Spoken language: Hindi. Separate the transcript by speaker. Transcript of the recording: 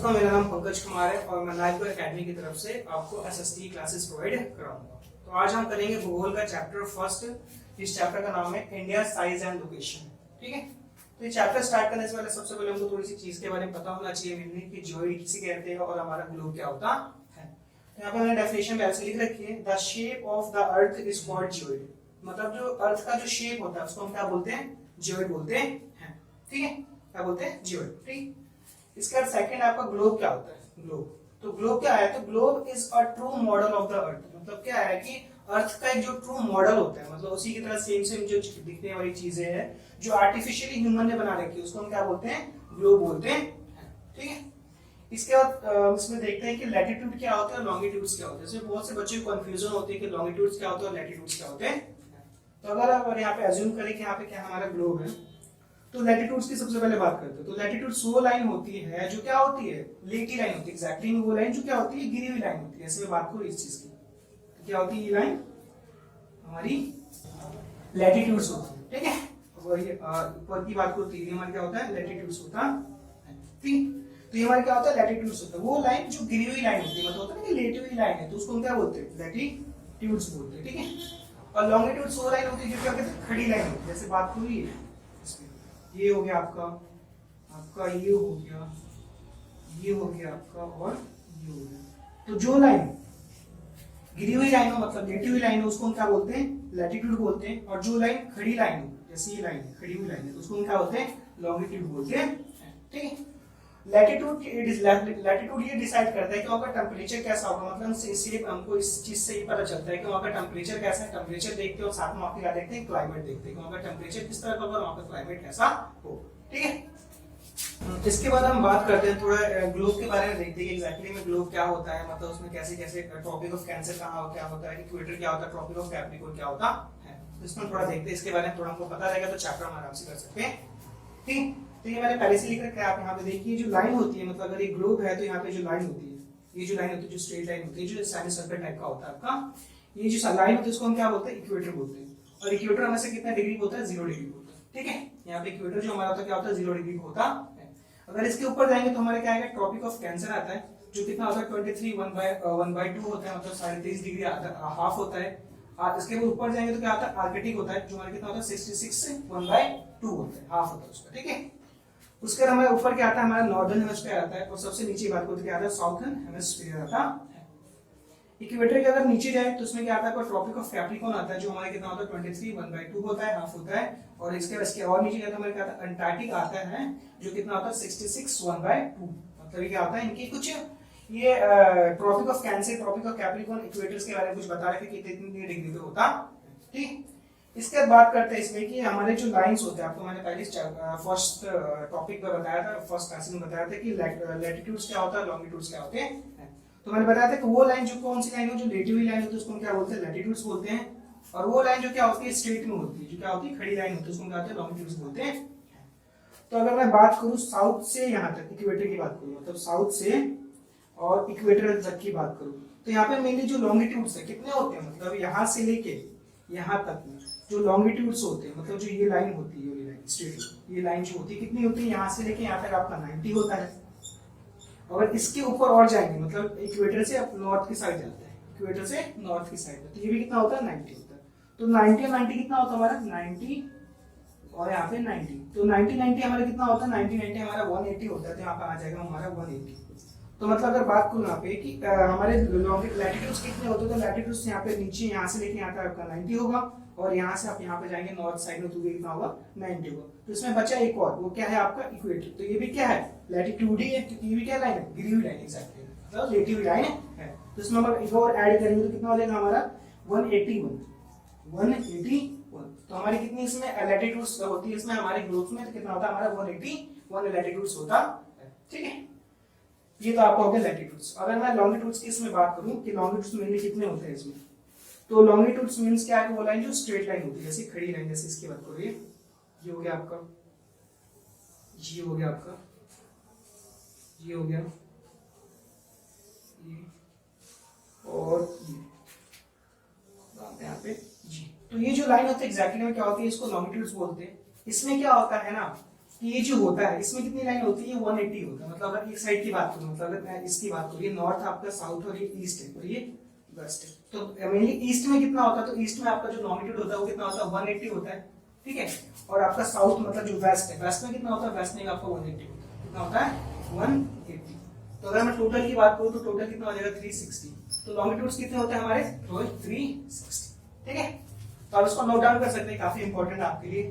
Speaker 1: दोस्तों, मेरा नाम पंकज कुमार है और मैं नाइको एकेडमी की तरफ से आपको एसएसटी क्लासेस प्रोवाइड कराऊंगा। तो आज हम करेंगे भूगोल का चैप्टर फर्स्ट। इस चैप्टर का नाम है इंडिया साइज एंड लोकेशन। ठीक है, तो ये चैप्टर स्टार्ट करने से पहले सबसे पहले हमको थोड़ी सी चीज के बारे में पता होना चाहिए मेनली कि जियोइड किसे कहते हैं और हमारा ग्लोब क्या होता है। तो यहाँ पे मैंने डेफिनेशन वैसे लिख रखी है, the shape of the earth is called geoid. मतलब जो अर्थ का जो शेप होता है उसको हम क्या बोलते हैं? जियोइड बोलते हैं। ठीक है, क्या बोलते हैं? जियोइड। ठीक, इसके बाद सेकंड आपका ग्लोब क्या होता है? ग्लोब। तो ग्लोब क्या है? तो globe is a true model of the earth. मतलब क्या है कि अर्थ का एक जो ट्रू मॉडल होता है, मतलब उसी की तरह सेम सेम जो दिखने वाली चीजें हैं जो आर्टिफिशियली ह्यूमन ने बना रखी है उसको हम क्या बोलते हैं? ग्लोब बोलते हैं। ठीक है, इसके बाद इसमें देखते हैं कि लैटिट्यूड क्या होता है और लॉन्गिट्यूड्स क्या होते हैं। इसमें बहुत से बच्चों को कंफ्यूजन होती है कि लॉन्गिट्यूड्स क्या होता है और लैटिट्यूड्स क्या होते हैं। तो अगर आप यहाँ पे अज्यूम करें कि यहाँ पे क्या हमारा ग्लोब है, तो लैटिट्यूड्स की सबसे पहले बात करते हैं। तो लैटिट्यूड्स वो लाइन होती है जो क्या होती है? लेटी लाइन होती है। एग्जैक्टली वो लाइन जो क्या होती है? गिरी हुई लाइन होती है। ऐसे मैं बात करूं इस चीज की, तो क्या होती है? ये लाइन हमारी लैटिट्यूड्स होती है। ठीक है, वही ऊपर की बात करूं तो ये हमारा क्या होता है? लैटिट्यूड्स होता है। ठीक, तो ये हमारा क्या होता है? लैटिट्यूड्स होता है। वो लाइन जो गिरी हुई लाइन होती है, मतलब होता है ना लेटी हुई लाइन है, तो उसको हम क्या बोलते हैं? लैटिट्यूड्स बोलते हैं। ठीक है, और लॉन्गिट्यूड्स वो लाइन होती है जो क्या कहते हैं? खड़ी लाइन होती है। जैसे बात करूं ये हो गया आपका ये हो गया, ये हो गया आपका, और ये हो गया। तो जो लाइन गिरी हुई लाइन हो, मतलब लेटी हुई लाइन हो, उसको हम क्या बोलते हैं? लैटिट्यूड बोलते हैं। और जो लाइन खड़ी लाइन हो, जैसे ये लाइन है, खड़ी हुई लाइन है, तो उसको हम क्या बोलते हैं? लॉन्गिट्यूड बोलते हैं। ठीक है, लैटिट्यूड ये डिसाइड करता है कि वहाँ का टेम्परेचर कैसा होगा। मतलब इससे हमको इस चीज से ही पता चलता है कि वहाँ का टेम्परेचर कैसा है। टेम्परेचर देखते हैं और साथ में वहाँ क्या देखते हैं? क्लाइमेट देखते हैं कि वहाँ का टेम्परेचर किस तरह का होगा, वहाँ का क्लाइमेट कैसा हो। ठीक है, इसके बाद हम बात करते हैं थोड़ा ग्लोब के बारे में। देखते हैं कि एग्जैक्टली में ग्लोब क्या होता है, मतलब उसमें कैसे कैसे ट्रॉपिक ऑफ कैंसर कहाँ क्या होता है, इक्वेटर क्या होता है, ट्रॉपिक ऑफ कैप्रिकॉर्न क्या होता है, तो इसमें थोड़ा देखते हैं। इसके बारे में थोड़ा हमको पता रहेगा तो चैप्टर हम आराम से कर सकते हैं। ठीक, तो ये मैंने पहले से लिख रखा है। आप यहाँ पे देखिए जो लाइन होती है, मतलब अगर ये ग्लोब है तो यहाँ पे जो लाइन होती है, ये जो लाइन होती है, जो स्ट्रेट लाइन होती है, जो सेमी सर्कल टाइप का होता है आपका, ये जो लाइन होती है उसको हम क्या बोलते हैं? इक्वेटर बोलते हैं। और इक्वेटर हमें से कितना डिग्री होता है? 0 डिग्री होता है। ठीक है, यहाँ पे इक्वेटर जो हमारा होता है क्या होता है? 0 डिग्री होता है। अगर इसके ऊपर जाएंगे तो हमारे क्या आएगा? ट्रॉपिक ऑफ कैंसर आता है, जो कितना होता है? 23 1/2 होता है, मतलब 23.5 डिग्री हाफ होता है। इसके ऊपर जाएंगे तो क्या आता है? आर्कटिक होता है, जो हमारे कितना होता है? 66 1/2 होता है, हाफ होता है उसका। ठीक है, उसके बाद हमारे ऊपर क्या आता है? हमारा नॉर्दर्न हेमिस्फीयर आता है, और सबसे नीचे बात करते क्या आता है? साउथर्न हेमिस्फीयर आता है। इक्वेटर के अगर नीचे जाए तो उसमें क्या आता है? ट्रॉपिक ऑफ कैप्रिकॉर्न आता है, जो हमारे कितना होता है? 23 1/2 होता है, हाफ होता है। और इसके और नीचे जाता है हमारे क्या आता है? अंटार्कटिक आता है, जो कितना होता है? 66 1/2। मतलब ये क्या होता है? इनकी कुछ ये tropic of cancer, tropic of capricorn, equators के बारे में कुछ बता रहे थे कि कितनी डिग्री पे होता। ठीक, इसके बाद बात करते हैं इसमें कि हमारे जो लाइंस होते हैं, आपको मैंने पहले फर्स्ट टॉपिक पे बताया था, फर्स्ट क्लास में बताया था कि लैटिट्यूड्स क्या होता है, लॉन्गिट्यूड्स क्या होते हैं। तो मैंने बताया था कि वो लाइन जो कौन सी लाइन हो, जो लेटी हुई लाइन होती है उसको हम क्या बोलते हैं? लैटिट्यूड्स बोलते हैं। और वो लाइन जो क्या होती है? स्ट्रेट में होती है, जो क्या होती है? खड़ी लाइन होती है, उसको हम क्या होते हैं? लॉन्गिट्यूड्स बोलते हैं। तो अगर मैं बात करूं साउथ से यहाँ तक, इक्वेटर की बात करूं, मतलब साउथ से और इक्वेटर तक की बात करूं, तो यहाँ पे मेनली जो लॉन्गिट्यूड्स है कितने होते हैं? मतलब यहाँ से लेके यहाँ तक में जो लॉन्गिट्यूड्स होते हैं, मतलब जो ये लाइन होती है, ये लाइन स्ट्रेट, ये लाइन जो होती है कितनी होती है? यहाँ से लेके यहाँ तक आपका 90 होता है। अगर इसके ऊपर और जाएंगे, मतलब इक्वेटर से आप नॉर्थ की साइड जाते हैं, इक्वेटर से नॉर्थ की साइड, तो ये भी कितना होता है? 90 होता है। तो 90 और 90 कितना होता है हमारा? 90 और यहाँ पे 90, तो 90 हमारा कितना होता है? 90 हमारा 180 होता है, तो यहाँ पे आ जाएगा हमारा 180। तो मतलब अगर बात करूँ यहाँ पे कि हमारे लैटिट्यूड्स कितने होते हैं, तो लैटिट्यूड्स यहाँ पे नीचे यहाँ से लेके यहाँ तक आपका 90 होगा, और यहाँ से आप यहाँ पे जाएंगे नॉर्थ साइड में तो ये कितना होगा? 90 होगा। तो इसमें बचा एक और, वो क्या है? आपका इक्वेटर। तो ये भी क्या है? लैटिट्यूड ही है, क्योंकि ये भी क्या लाइन है? गिरी हुई लाइन, एग्जैक्टली मतलब लेटी हुई लाइन है। तो इसमें हम एक और ऐड करेंगे तो कितना हो जाएगा हमारा? 181। तो हमारी कितनी इसमें लैटिट्यूड्स होती है इसमें हमारे ग्लोब में? तो कितना होता है हमारा? 181 लैटिट्यूड्स होता है। ठीक है, ये तो आपको हो गया लैटिट्यूड्स। अगर मैं लॉन्गिट्यूड्स की इसमें बात करूं कि लॉन्गिट्यूड्स मेनली कितने होते हैं इसमें, तो लॉन्गिट्यूड्स मींस क्या है? वो लाइन जो स्ट्रेट लाइन होती है, जैसे खड़ी लाइन, जैसे इसकी बात करो, ये हो गया आपका, ये हो गया आपका, ये हो गया, ये और ये यहाँ पे जी। तो ये जो लाइन होती है एग्जैक्टली में क्या होती है? इसको लॉन्गिट्यूड्स बोलते हैं। इसमें क्या होता है ना कि ये जो होता है इसमें कितनी लाइन होती है, 180 होता है। मतलब अगर एक साइड की बात करूं, मतलब अगर मैं इसकी बात करूं, ये नॉर्थ आपका साउथ और ये ईस्ट है और ये वेस्ट है, तो मेनली ईस्ट में कितना होता है, तो ईस्ट में आपका जो लॉन्गिट्यूड होता है वो कितना होता है, 180 होता है, ठीक है। और आपका साउथ मतलब जो वेस्ट है, वेस्ट में कितना होता है, वेस्ट में आपका 180 होता है, कितना होता है 180। तो अगर मैं टोटल की बात करूं तो टोटल कितना हो जाएगा 360। तो लॉन्गिट्यूड्स कितने होते हैं हमारे, 360, ठीक है। तो आप इसको नोट डाउन कर सकते हैं, काफी इंपॉर्टेंट आपके लिए